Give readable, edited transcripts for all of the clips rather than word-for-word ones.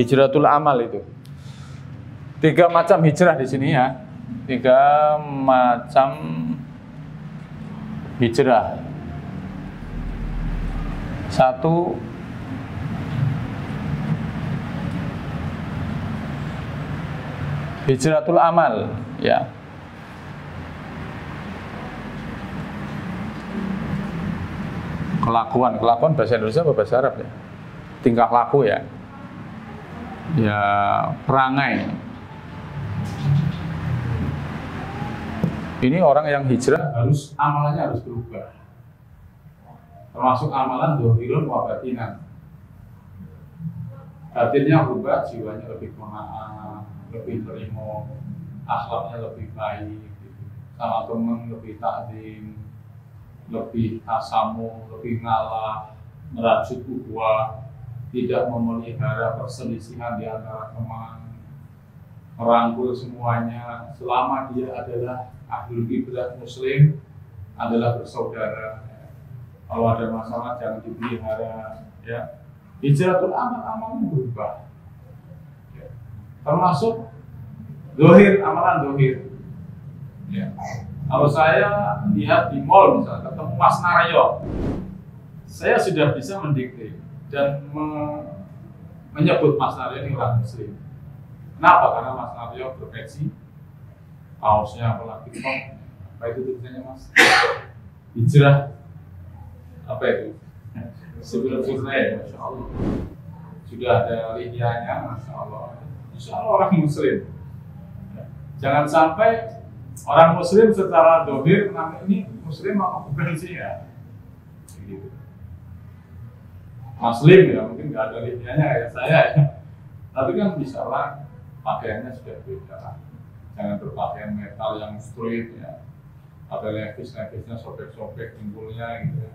hijratul amal itu. 3 macam hijrah di sini ya. 3 macam hijrah. 1, hijratul amal, ya. Kelakuan bahasa Indonesia apa bahasa Arab ya? Tingkah laku ya. Ya, perangai. Ini orang yang hijrah harus amalannya harus berubah. Termasuk amalan dzahirun wa batinan. Batinnya berubah, jiwanya lebih pemaaf, lebih terima, akhlaknya lebih baik, gitu. Sama teman lebih takdim, lebih tasamu, lebih ngalah, merajut ukhuwah, tidak memelihara perselisihan di antara teman, merangkul semuanya selama dia adalah ahlul kiblat muslim, adalah bersaudara. Kalau ada masalah jangan dipelihara, ya. Hijratul amal berubah, ya. Termasuk zahir, amalan zahir, ya. Kalau saya lihat di mall misalnya ketemu Mas Naryo, saya sudah bisa mendikte dan menyebut Mas Naryo ini orang muslim. Kenapa? Karena Mas Naryo berpeci, kaosnya apalagi kok, apa itu tulisannya Mas? Hijrah, apa itu? Sebelum selesai, Masya Allah. Sudah ada lihyanya, Masya Allah. Insya Allah orang muslim. Jangan sampai orang muslim secara dohir, ini muslim apa bukan sih ya? Gitu. Muslim ya, mungkin nggak ada lihyanya kayak saya ya. Tapi kan bisa lah, pakaiannya sudah beda. Jangan berpakaian metal yang straight ya. Ada levis-levisnya sobek-sobek pinggulnya gitu ya.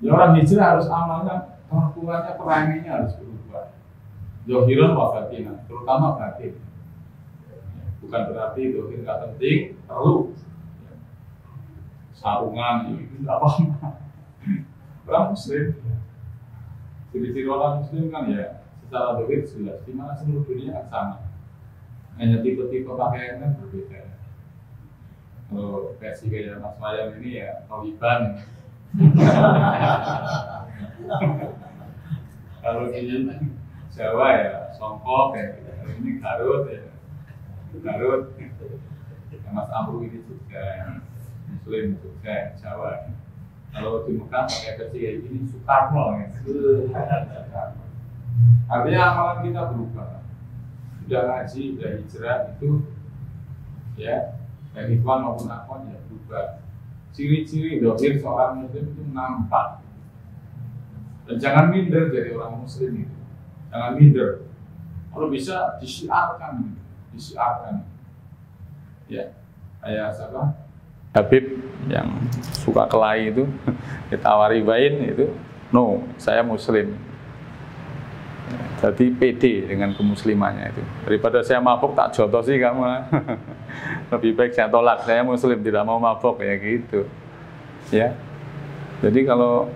Ya orang hijrah harus amalnya, kelakuannya, peranginya harus berubah. Zahirun wa batinan, terutama batin. Bukan berarti dohir nggak penting, perlu. Sarungan itu nggak apa-apa. Orang muslim, ciri-ciri orang muslim kan ya secara dohir jelas. Di mana seluruh dunia kan sama. Hanya tipe-tipe pakaiannya berbeda. Kalau versi kayak Mas Mayang ini ya Taliban. Kalau di Jawa ya Songkok ya, ini Garut ya. Garut, Mas Amru ini juga muslim juga Jawa. Kalau di Mekah pakai versi kayak gini Soekarno ya. Artinya amalan kita berubah. Sudah ngaji, sudah hijrah itu ya, dari ikhwan maupun akhwat ya berubah. Ciri-ciri dohir seorang muslim itu nampak. Dan jangan minder jadi orang muslim itu. Jangan minder. Kalau bisa disiarkan. Ya, kayak siapa? Habib yang suka kelahi itu ditawari bain itu, no, saya muslim. Jadi pede dengan kemuslimannya itu. Daripada saya mabuk tak jotosi kamu. Lebih baik saya tolak, saya muslim tidak mau mabuk ya gitu. Ya. Jadi kalau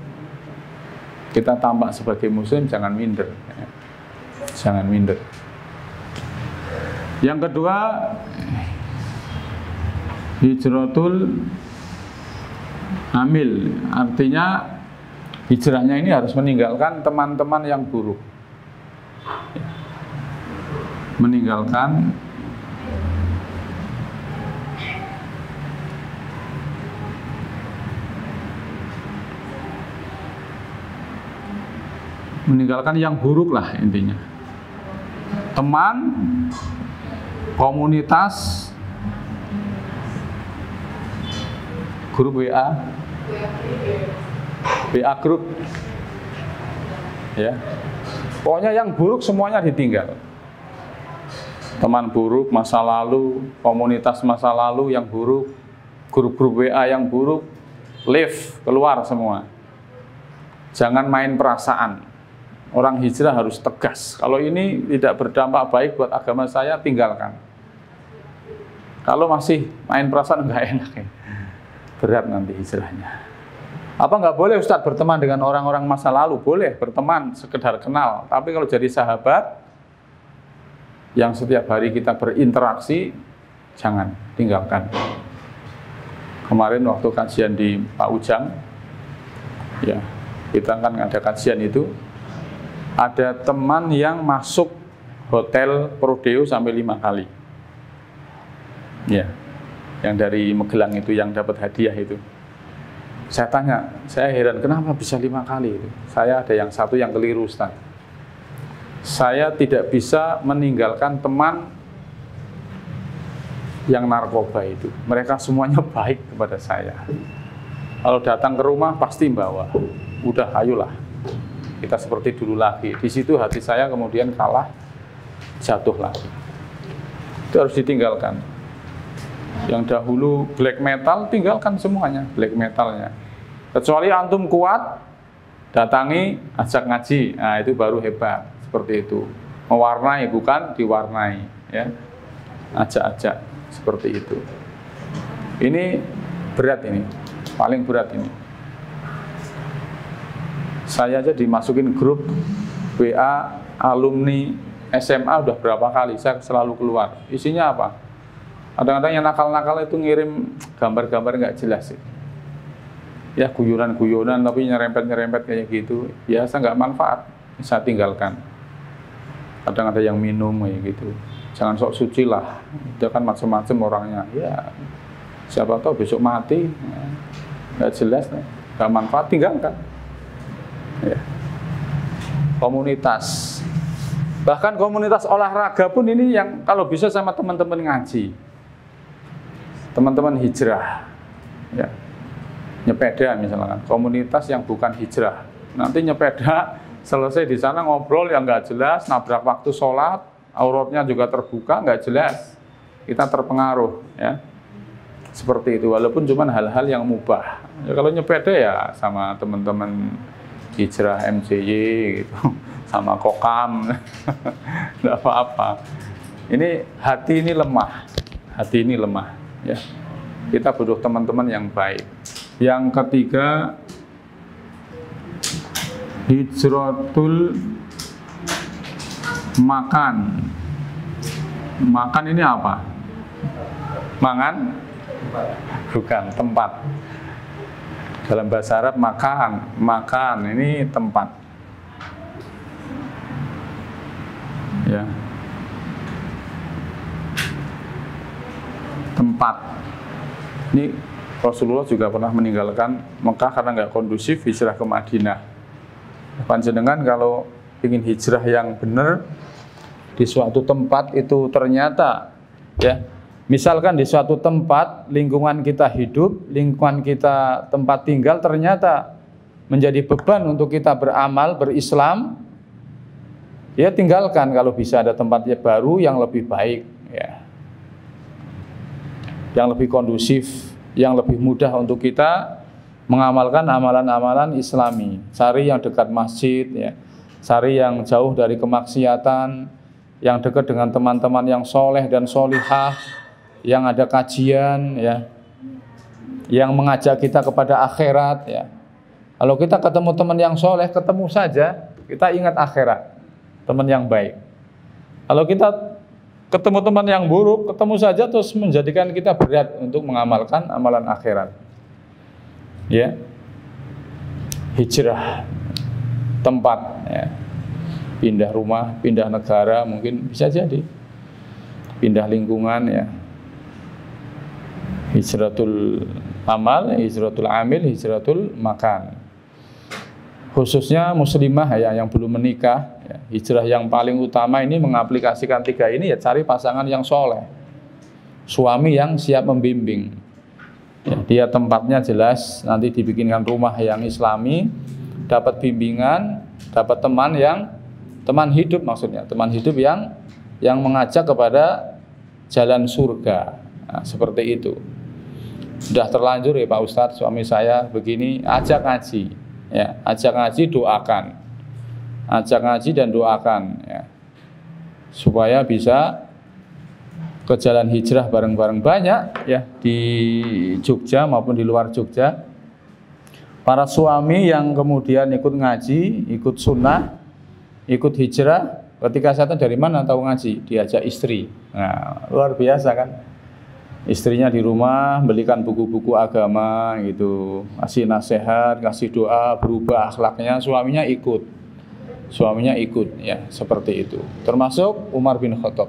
kita tampak sebagai muslim jangan minder. Ya. Jangan minder. Yang kedua, hijratul amil, artinya hijrahnya ini harus meninggalkan teman-teman yang buruk. Meninggalkan yang buruk lah intinya. Teman, komunitas, grup WA grup, ya. Pokoknya yang buruk semuanya ditinggal. Teman buruk masa lalu, komunitas masa lalu yang buruk, grup-grup WA yang buruk, leave, keluar semua. Jangan main perasaan. Orang hijrah harus tegas. Kalau ini tidak berdampak baik buat agama saya, tinggalkan. Kalau masih main perasaan nggak enak ya. Berat nanti hijrahnya. Apa nggak boleh Ustadz berteman dengan orang-orang masa lalu? Boleh berteman, sekedar kenal. Tapi kalau jadi sahabat, yang setiap hari kita berinteraksi, jangan tinggalkan. Kemarin waktu kajian di Pak Ujang, ya kita kan ada kajian itu, ada teman yang masuk hotel Prodeo sampai 5 kali. Ya, yang dari Magelang itu yang dapat hadiah itu. Saya tanya, saya heran kenapa bisa 5 kali itu. Saya ada yang satu yang keliru, Ustaz. Saya tidak bisa meninggalkan teman yang narkoba itu. Mereka semuanya baik kepada saya. Kalau datang ke rumah pasti bawa. Udah, ayolah. Kita seperti dulu lagi. Di situ hati saya kemudian kalah, jatuh lagi. Itu harus ditinggalkan. Yang dahulu black metal, tinggalkan semuanya black metalnya. Kecuali antum kuat, datangi, ajak ngaji. Nah, itu baru hebat. Seperti itu. Mewarnai, bukan diwarnai. Ya. Ajak-ajak. Seperti itu. Ini berat ini. Paling berat ini. Saya aja dimasukin grup WA alumni SMA udah berapa kali. Saya selalu keluar. Isinya apa? Kadang-kadang yang nakal-nakal itu ngirim gambar-gambar nggak jelas sih. Ya guyonan-guyonan tapi nyerempet-nyerempet kayak gitu. Ya saya nggak manfaat. Saya tinggalkan. Kadang ada yang minum kayak gitu. Jangan sok suci lah. Itu kan macam-macam orangnya. Ya siapa tahu besok mati. Nggak jelas, nggak manfaat, tinggalkan. Ya. Komunitas. Bahkan komunitas olahraga pun ini yang kalau bisa sama teman-teman ngaji. Teman-teman hijrah. Ya. Nyepeda misalkan, komunitas yang bukan hijrah. Nanti nyepeda selesai di sana ngobrol yang nggak jelas, nabrak waktu sholat, auratnya juga terbuka, nggak jelas. Kita terpengaruh, ya. Seperti itu, walaupun cuma hal-hal yang mubah. Ya, kalau nyepeda ya sama teman-teman hijrah MCY gitu, sama kokam, nggak apa-apa. Ini hati ini lemah, hati ini lemah. Ya, kita butuh teman-teman yang baik. Yang ketiga, hijratul makan. Makan ini apa? Mangan? Bukan, tempat. Dalam bahasa Arab makan, makan ini tempat. Ya. Tempat. Ini Rasulullah juga pernah meninggalkan Mekah karena nggak kondusif, hijrah ke Madinah. Panjenengan kalau ingin hijrah yang benar di suatu tempat itu ternyata, ya, misalkan di suatu tempat lingkungan kita hidup, lingkungan kita tempat tinggal ternyata menjadi beban untuk kita beramal, berislam, ya tinggalkan kalau bisa ada tempatnya baru yang lebih baik, ya, yang lebih kondusif, yang lebih mudah untuk kita mengamalkan amalan-amalan Islami. Cari yang dekat masjid, ya, cari yang jauh dari kemaksiatan, yang dekat dengan teman-teman yang soleh dan solihah, yang ada kajian, ya, yang mengajak kita kepada akhirat, ya. Kalau kita ketemu teman yang soleh, ketemu saja, kita ingat akhirat, teman yang baik. Kalau kita ketemu teman yang buruk, ketemu saja terus menjadikan kita berat untuk mengamalkan amalan akhirat. Ya, hijrah tempat, ya. Pindah rumah, pindah negara, mungkin bisa jadi pindah lingkungan, ya. Hijratul amal, hijratul amil, hijratul makan. Khususnya muslimah, ya, yang belum menikah, ya. Hijrah yang paling utama ini mengaplikasikan 3 ini, ya, cari pasangan yang soleh, suami yang siap membimbing, ya, dia tempatnya jelas, nanti dibikinkan rumah yang islami, dapat bimbingan, dapat teman yang teman hidup, maksudnya teman hidup yang mengajak kepada jalan surga. Nah, seperti itu. Sudah terlanjur ya Pak Ustadz, suami saya begini, ajak ngaji, ya, ajak ngaji, doakan, ajak ngaji dan doakan, ya, supaya bisa ke jalan hijrah bareng-bareng. Banyak, ya, di Jogja maupun di luar Jogja, para suami yang kemudian ikut ngaji, ikut sunnah, ikut hijrah, Ketika saya tanya dari mana tahu ngaji, diajak istri. Nah, luar biasa kan? Istrinya di rumah belikan buku-buku agama gitu, kasih nasihat, kasih doa, berubah akhlaknya, suaminya ikut ya, seperti itu. Termasuk Umar bin Khattab.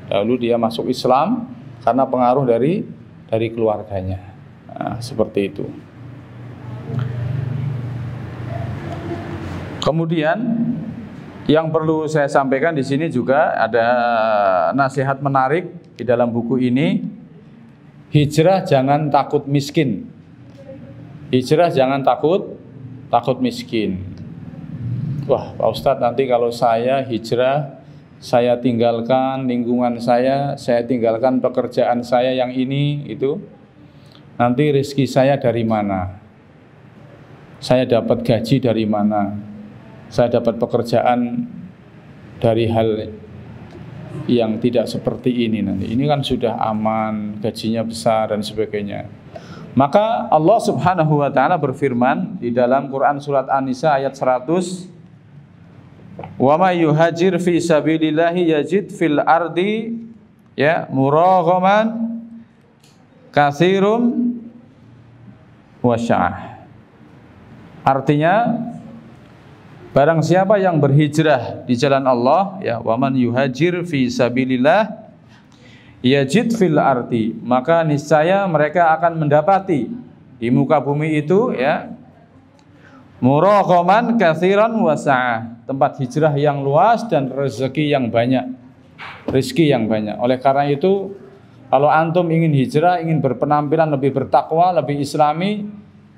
Lalu dia masuk Islam karena pengaruh dari keluarganya. Nah, seperti itu. Kemudian yang perlu saya sampaikan di sini juga ada nasihat menarik di dalam buku ini. Hijrah jangan takut miskin. Hijrah jangan takut miskin. Wah, Pak Ustadz, nanti kalau saya hijrah, saya tinggalkan lingkungan saya tinggalkan pekerjaan saya yang ini itu, nanti rezeki saya dari mana? Saya dapat gaji dari mana? Saya dapat pekerjaan dari hal yang tidak seperti ini nanti. Ini kan sudah aman, gajinya besar dan sebagainya. Maka Allah Subhanahu wa taala berfirman di dalam Quran surat An-Nisa ayat 100, "Wa may yuhajir fi sabilillahi yajid fil ardi ya muraghaman katsirum wasya'ah." Artinya, barang siapa yang berhijrah di jalan Allah, ya, waman yuhajir fi sabilillah yajid fil ardi, maka niscaya mereka akan mendapati di muka bumi itu, ya, muraghaman katsiran wasa'ah, tempat hijrah yang luas dan rezeki yang banyak. Oleh karena itu, kalau antum ingin hijrah, ingin berpenampilan lebih bertakwa, lebih islami,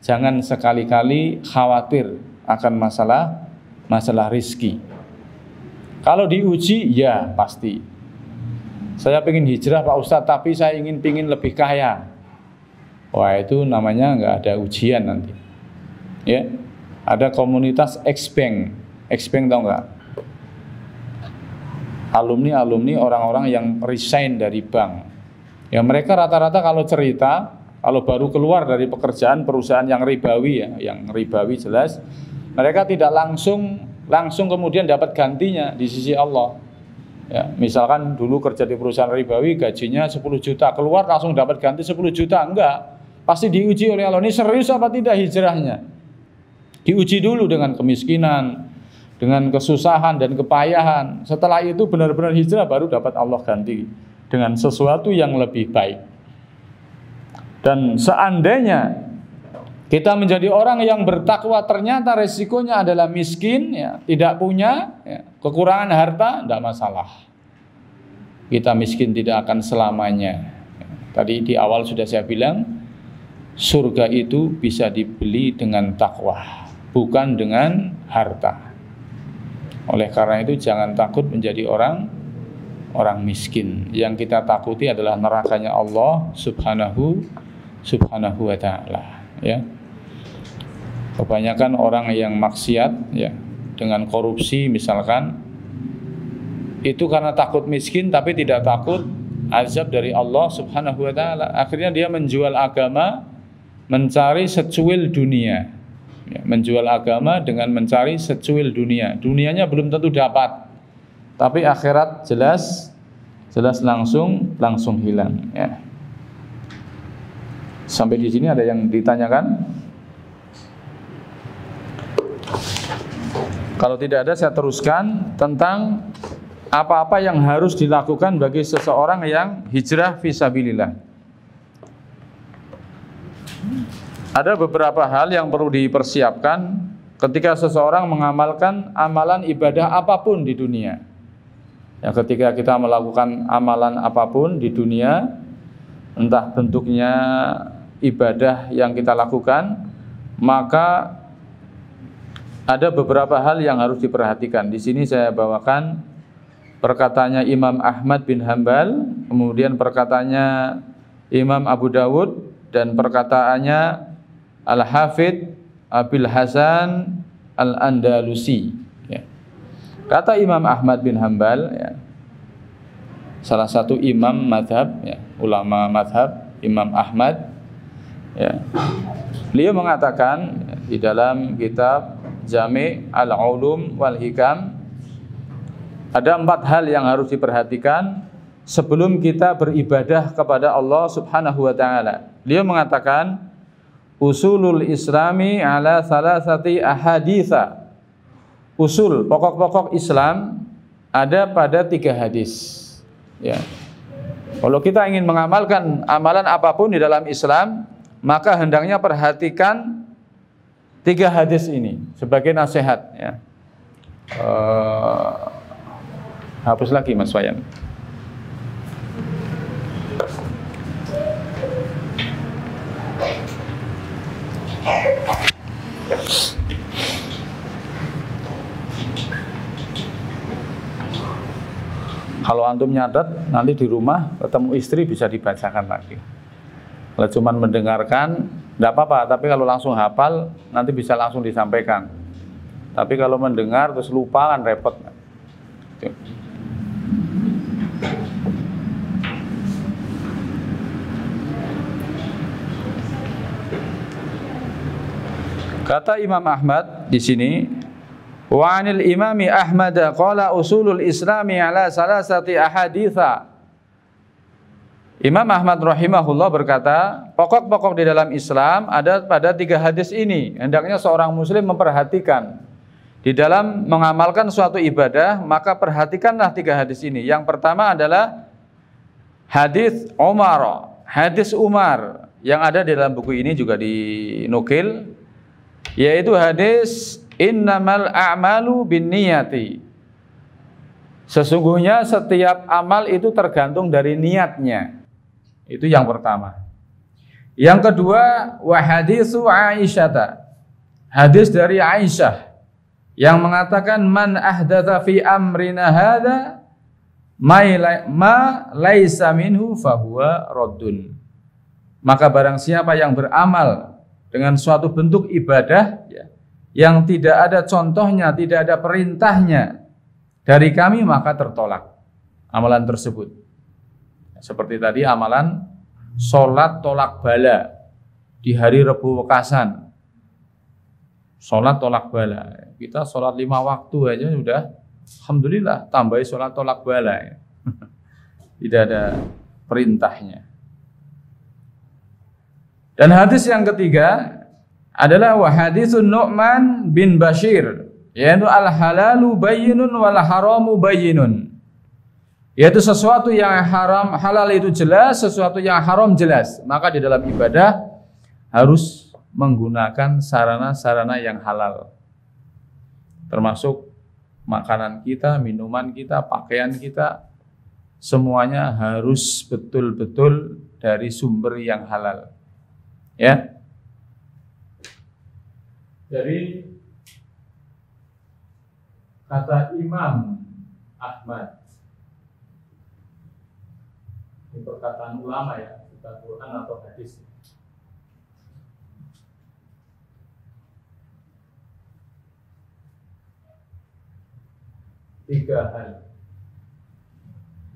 jangan sekali-kali khawatir akan masalah rizki. Kalau diuji, ya pasti. Saya pengen hijrah Pak Ustadz, tapi saya pingin lebih kaya. Wah, itu namanya nggak ada ujian nanti. Ya, ada komunitas X-Bank tahu nggak? Alumni orang-orang yang resign dari bank. Ya, mereka rata-rata kalau cerita, kalau baru keluar dari perusahaan yang ribawi, ya, yang ribawi jelas, mereka tidak langsung kemudian dapat gantinya di sisi Allah. Ya, misalkan dulu kerja di perusahaan ribawi, gajinya 10 juta, keluar langsung dapat ganti 10 juta, enggak. Pasti diuji oleh Allah, ini serius apa tidak hijrahnya. Diuji dulu dengan kemiskinan, dengan kesusahan dan kepayahan. Setelah itu benar-benar hijrah, baru dapat Allah ganti dengan sesuatu yang lebih baik. Dan seandainya kita menjadi orang yang bertakwa, ternyata resikonya adalah miskin, ya, tidak punya, ya, kekurangan harta, tidak masalah. Kita miskin tidak akan selamanya. Tadi di awal sudah saya bilang, surga itu bisa dibeli dengan takwa, bukan dengan harta. Oleh karena itu jangan takut menjadi orang miskin. Yang kita takuti adalah nerakanya Allah Subhanahu wa ta'ala, ya. Kebanyakan orang yang maksiat, ya, dengan korupsi misalkan, itu karena takut miskin tapi tidak takut azab dari Allah Subhanahu wa ta'ala. Akhirnya dia menjual agama, mencari secuil dunia, ya, menjual agama dengan mencari secuil dunia. Dunianya belum tentu dapat, tapi akhirat jelas langsung hilang, ya. Sampai di sini ada yang ditanyakan? Kalau tidak ada, saya teruskan tentang apa-apa yang harus dilakukan bagi seseorang yang hijrah fisabilillah. Ada beberapa hal yang perlu dipersiapkan ketika seseorang mengamalkan amalan ibadah apapun di dunia. Ya, ketika kita melakukan amalan apapun di dunia, entah bentuknya ibadah yang kita lakukan, maka ada beberapa hal yang harus diperhatikan. Di sini saya bawakan perkataannya Imam Ahmad bin Hanbal, kemudian perkataannya Imam Abu Dawud, dan perkataannya Al-Hafidh Abil Hasan Al-Andalusi, ya. Kata Imam Ahmad bin Hanbal, ya, salah satu imam madhab, ya, ulama madhab Imam Ahmad, ya, beliau mengatakan, ya, di dalam kitab Jami' Al-Ulum wal Hikam, Ada 4 hal yang harus diperhatikan sebelum kita beribadah kepada Allah Subhanahu wa taala. Beliau mengatakan usulul islami ala salasati ahaditsa. Usul, pokok-pokok Islam ada pada 3 hadis. Ya. Kalau kita ingin mengamalkan amalan apapun di dalam Islam, maka hendaknya perhatikan 3 hadis ini sebagai nasihat. Ya. Hapus lagi Mas Wayan. Kalau antum nyatet, nanti di rumah ketemu istri bisa dibacakan lagi. Kalau cuma mendengarkan, tidak apa-apa. Tapi kalau langsung hafal, nanti bisa langsung disampaikan. Tapi kalau mendengar terus lupa kan repot. Kata Imam Ahmad di sini, wa 'anil Imami Ahmad qala usulul Islami ala salasati ahaditsa. Imam Ahmad rahimahullah berkata, pokok-pokok di dalam Islam ada pada 3 hadis ini. Hendaknya seorang muslim memperhatikan di dalam mengamalkan suatu ibadah, maka perhatikanlah 3 hadis ini. Yang pertama adalah hadis Umar, hadis Umar yang ada di dalam buku ini juga dinukil, yaitu hadis innamal a'malu binniyati. Sesungguhnya setiap amal itu tergantung dari niatnya. Itu yang pertama. Yang kedua, wa hadisu Aisyah. Hadis dari Aisyah yang mengatakan man ahdatsa fi amrina hadza ma laisa minhu fahuwa raddun. Maka barang siapa yang beramal dengan suatu bentuk ibadah ya, yang tidak ada contohnya, tidak ada perintahnya dari kami, maka tertolak amalan tersebut. Seperti tadi amalan sholat tolak bala di hari Rebu Wekasan. Sholat tolak bala. Kita sholat 5 waktu aja sudah, alhamdulillah, tambahi sholat tolak bala. Tidak ada perintahnya. Dan hadis yang ketiga adalah wahadisun Nu'man bin Bashir, yaitu al-halalu bayyinun wal haramu bayyinun. Yaitu sesuatu yang haram, halal itu jelas, sesuatu yang haram jelas. Maka di dalam ibadah harus menggunakan sarana-sarana yang halal. Termasuk makanan kita, minuman kita, pakaian kita, semuanya harus betul-betul dari sumber yang halal. Ya. Dari kata Imam Ahmad, ini perkataan ulama ya, bukan Quran atau hadis. Tiga hal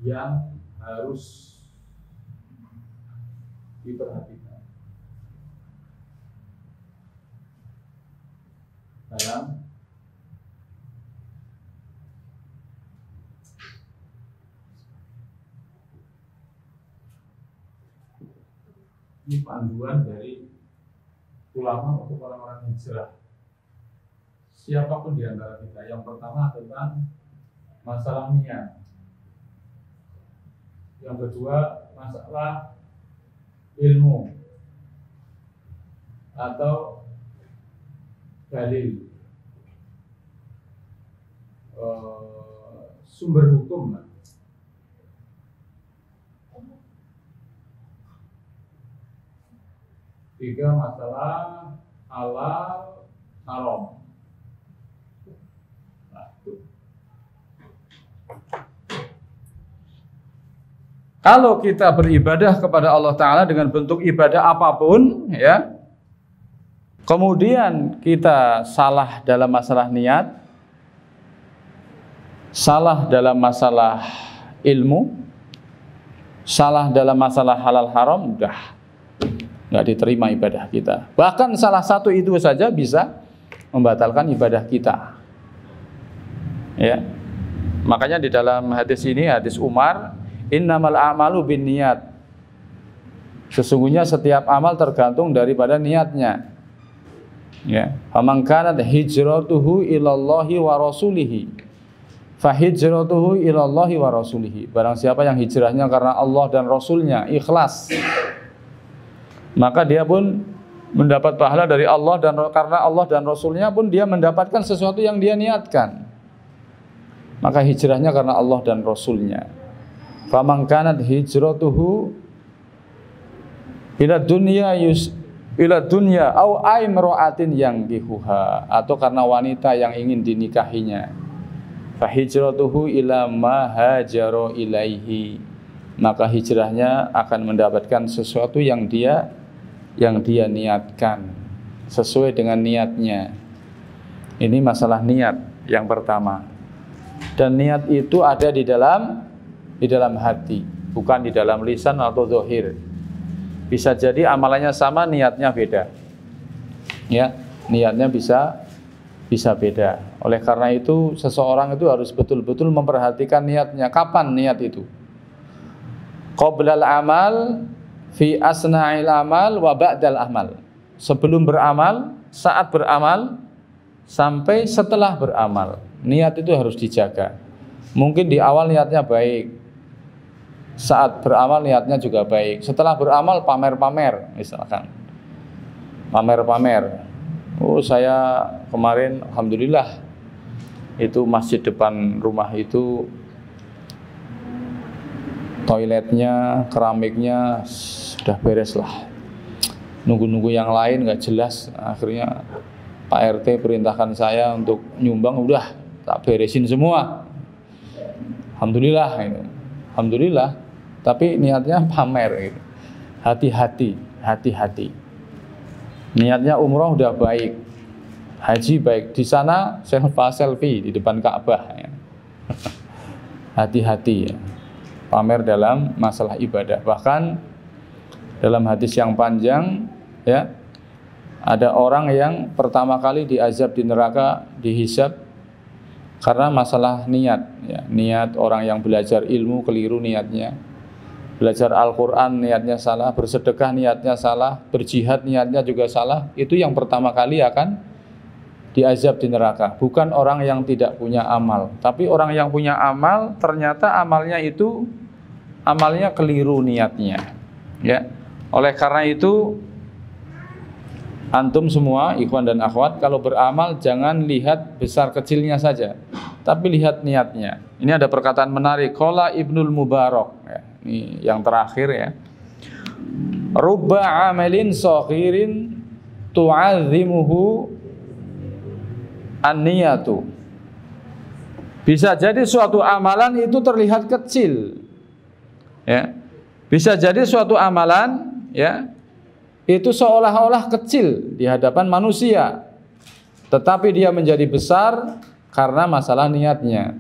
yang harus diperhatikan dalam ini panduan dari ulama untuk orang-orang hijrah. Siapapun di antara kita. Yang pertama tentang masalah niat. Yang kedua masalah ilmu atau dalil, sumber hukum. Tiga masalah halal haram. Kalau kita beribadah kepada Allah Ta'ala dengan bentuk ibadah apapun, ya, kemudian kita salah dalam masalah niat, salah dalam masalah ilmu, salah dalam masalah halal haram, udah nggak diterima ibadah kita. Bahkan salah satu itu saja bisa membatalkan ibadah kita. Ya. Makanya di dalam hadis ini, hadis Umar, innamal a'malu binniyat. Sesungguhnya setiap amal tergantung daripada niatnya. Ya, faman kanat hijratuhu ilallahi wa rasulihi, fa hijratuhu ilallahi wa rasulihi. Barang siapa yang hijrahnya karena Allah dan Rasulnya, ikhlas, maka dia pun mendapat pahala dari Allah, dan karena Allah dan Rasulnya pun dia mendapatkan sesuatu yang dia niatkan. Maka hijrahnya karena Allah dan Rasulnya. Faman kanat hijratuhu ila dunya au imra'atin yankihuha, atau karena wanita yang ingin dinikahinya, fa hijratuhu ila ma hajara ilaihi, maka hijrahnya akan mendapatkan sesuatu yang dia niatkan sesuai dengan niatnya. Ini masalah niat yang pertama. Dan niat itu ada di dalam hati, bukan di dalam lisan atau zahir. Bisa jadi amalannya sama, niatnya beda. Ya, niatnya bisa beda. Oleh karena itu seseorang itu harus betul-betul memperhatikan niatnya. Kapan niat itu? Qoblal amal, fi asna'il amal, wa ba'dal amal. Sebelum beramal, saat beramal, sampai setelah beramal. Niat itu harus dijaga. Mungkin di awal niatnya baik, saat beramal niatnya juga baik, setelah beramal pamer-pamer, misalkan pamer-pamer. Oh, saya kemarin alhamdulillah itu masjid depan rumah itu toiletnya, keramiknya sudah beres lah. Nunggu-nunggu yang lain nggak jelas. Akhirnya Pak RT perintahkan saya untuk nyumbang, udah tak beresin semua. Alhamdulillah itu. Alhamdulillah. Tapi niatnya pamer gitu. Hati-hati. Niatnya umroh udah baik, haji baik, di sana selfie di depan Ka'bah ya. Hati-hati ya. Pamer dalam masalah ibadah. Bahkan dalam hadis yang panjang ya, ada orang yang pertama kali diazab di neraka, dihisab karena masalah niat ya. Niat orang yang belajar ilmu keliru niatnya, belajar Al-Quran niatnya salah, bersedekah niatnya salah, berjihad niatnya juga salah. Itu yang pertama kali akan diazab di neraka. Bukan orang yang tidak punya amal, tapi orang yang punya amal ternyata amalnya keliru niatnya ya. Oleh karena itu antum semua ikhwan dan akhwat, kalau beramal jangan lihat besar kecilnya saja, tapi lihat niatnya. Ini ada perkataan menarik, qala Ibnul Mubarak ya. Ini yang terakhir ya. Rubba amalin saghirin tu'azzimuhu an-niyatu. Bisa jadi suatu amalan itu terlihat kecil. Ya. Bisa jadi suatu amalan ya itu seolah-olah kecil di hadapan manusia, tetapi dia menjadi besar karena masalah niatnya.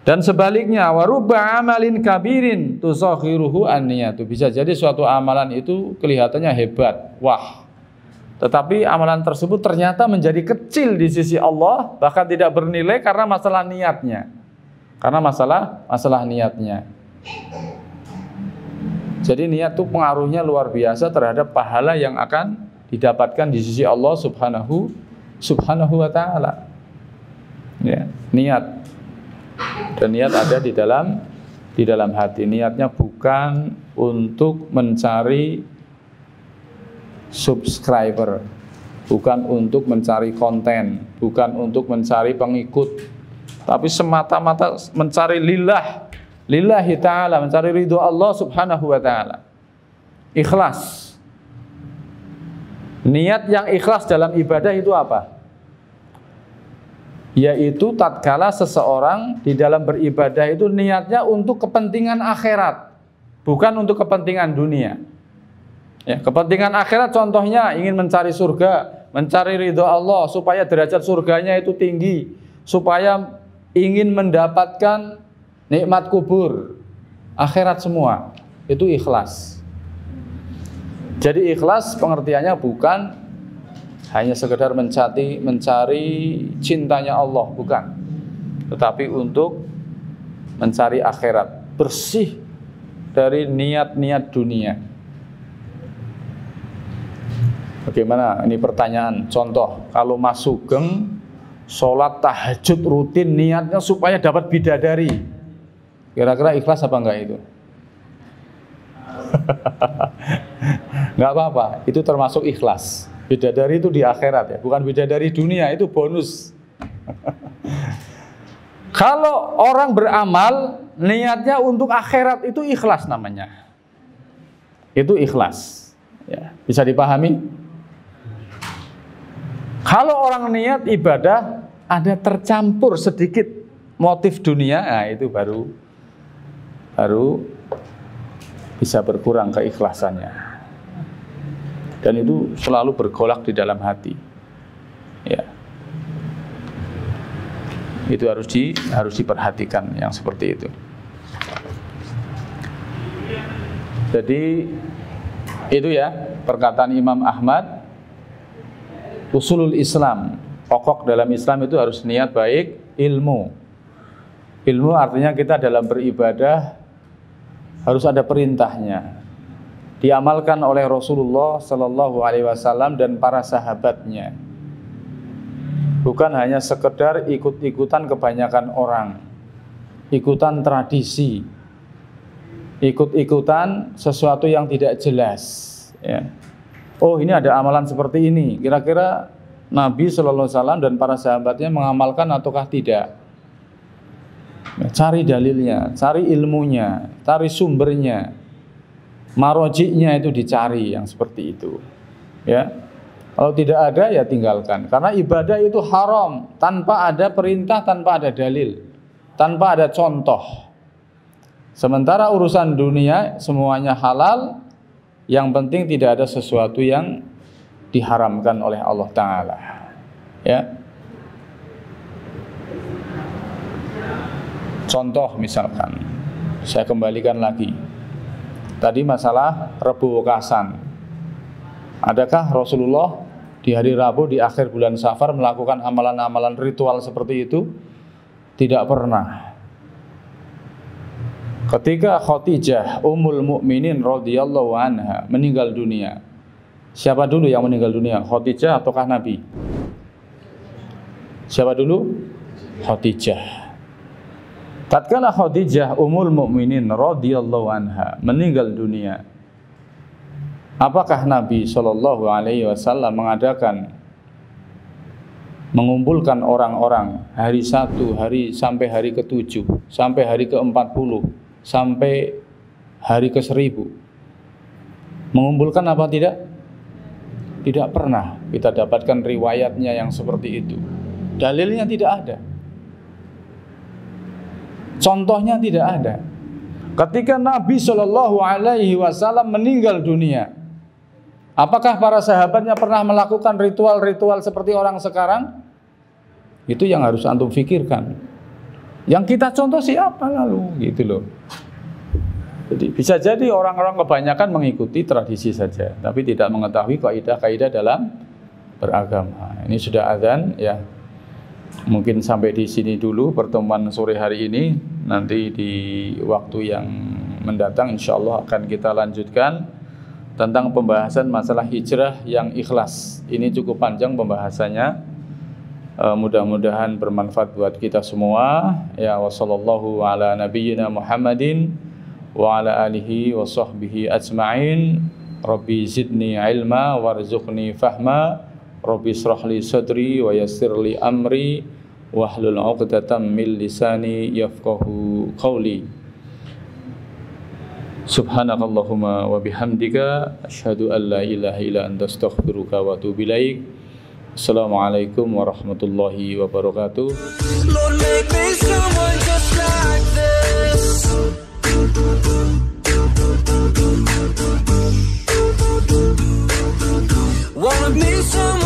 Dan sebaliknya, warubba amalin kabirin tusakhiruhu an-niyatu. Bisa jadi suatu amalan itu kelihatannya hebat, wah, tetapi amalan tersebut ternyata menjadi kecil di sisi Allah, bahkan tidak bernilai karena masalah niatnya. Karena masalah niatnya. Jadi niat itu pengaruhnya luar biasa terhadap pahala yang akan didapatkan di sisi Allah Subhanahu wa ta'ala. Ya, niat. Dan niat ada di dalam hati. Niatnya bukan untuk mencari subscriber, bukan untuk mencari konten, bukan untuk mencari pengikut, tapi semata-mata mencari lillahi ta'ala, mencari ridho Allah Subhanahu wa ta'ala. Ikhlas. Niat yang ikhlas dalam ibadah itu apa? Yaitu tatkala seseorang di dalam beribadah itu niatnya untuk kepentingan akhirat, bukan untuk kepentingan dunia. Ya, kepentingan akhirat contohnya ingin mencari surga, mencari ridho Allah supaya derajat surganya itu tinggi, supaya ingin mendapatkan nikmat kubur, akhirat semua. Itu ikhlas. Jadi ikhlas pengertiannya bukan hanya sekedar mencari cintanya Allah, bukan. tetapi untuk mencari akhirat, bersih dari niat-niat dunia. Bagaimana? Ini pertanyaan. Contoh, kalau Mas Sugeng sholat tahajud rutin, niatnya supaya dapat bidadari, kira-kira ikhlas apa enggak itu? Enggak apa-apa, itu termasuk ikhlas. Bidadari itu di akhirat ya, bukan bidadari dunia, itu bonus. Kalau orang beramal niatnya untuk akhirat, itu ikhlas namanya. Itu ikhlas ya, bisa dipahami? Kalau orang niat ibadah ada tercampur sedikit motif dunia, nah itu baru bisa berkurang keikhlasannya. Dan itu selalu bergolak di dalam hati. Ya. Itu harus diperhatikan yang seperti itu. Jadi itu ya perkataan Imam Ahmad, usulul Islam, pokok dalam Islam itu harus niat baik, ilmu. Ilmu artinya kita dalam beribadah harus ada perintahnya, diamalkan oleh Rasulullah Sallallahu Alaihi Wasallam dan para sahabatnya. Bukan hanya sekedar ikut-ikutan kebanyakan orang, ikutan tradisi, ikut-ikutan sesuatu yang tidak jelas. Ya. Oh, ini ada amalan seperti ini. Kira-kira Nabi Sallallahu Alaihi Wasallam dan para sahabatnya mengamalkan ataukah tidak? Cari dalilnya, cari ilmunya, cari sumbernya, marojiknya itu dicari yang seperti itu. Ya, kalau tidak ada ya tinggalkan. Karena ibadah itu haram tanpa ada perintah, tanpa ada dalil, tanpa ada contoh. Sementara urusan dunia semuanya halal. Yang penting tidak ada sesuatu yang diharamkan oleh Allah Ta'ala. Ya. Contoh misalkan, saya kembalikan lagi. Tadi masalah Rebu Wekasan. Adakah Rasulullah di hari Rabu di akhir bulan Safar melakukan amalan-amalan ritual seperti itu? Tidak pernah. Ketika Khadijah Ummul Mukminin radhiyallahu anha meninggal dunia, siapa dulu yang meninggal dunia? Khadijah ataukah Nabi? Siapa dulu? Khadijah. Tatkala Khadijah Ummul Mukminin radhiyallahu anha meninggal dunia, apakah Nabi Shallallahu Alaihi Wasallam mengumpulkan orang-orang hari 1, hari sampai hari ke-7, sampai hari ke-40, sampai hari ke-1000, mengumpulkan apa tidak? Tidak pernah kita dapatkan riwayatnya yang seperti itu. Dalilnya tidak ada, contohnya tidak ada. Ketika Nabi Shallallahu Alaihi Wasallam meninggal dunia, apakah para sahabatnya pernah melakukan ritual-ritual seperti orang sekarang? Itu yang harus antum pikirkan. Yang kita contoh siapa lalu, gitu loh. Jadi bisa jadi orang-orang kebanyakan mengikuti tradisi saja, tapi tidak mengetahui kaidah-kaidah dalam beragama. Ini sudah azan ya. Mungkin sampai di sini dulu pertemuan sore hari ini. Nanti di waktu yang mendatang insya Allah akan kita lanjutkan tentang pembahasan masalah hijrah yang ikhlas. Ini cukup panjang pembahasannya. Mudah-mudahan bermanfaat buat kita semua. Ya, wassallallahu ala nabiyyina Muhammadin wa ala alihi wa sahbihi ajma'in. Rabbi zidni ilma warzuqni fahma. Rabbi shrahli sadri wa yassirli amri wahlul 'uqdatam min lisani yafqahu qawli. Subhanakallahumma wa bihamdika asyhadu an la ilaha illa anta astaghfiruka wa atubu ilaik. Assalamualaikum warahmatullahi wabarakatuh. Lord, make me someone just like this. Wanna be someone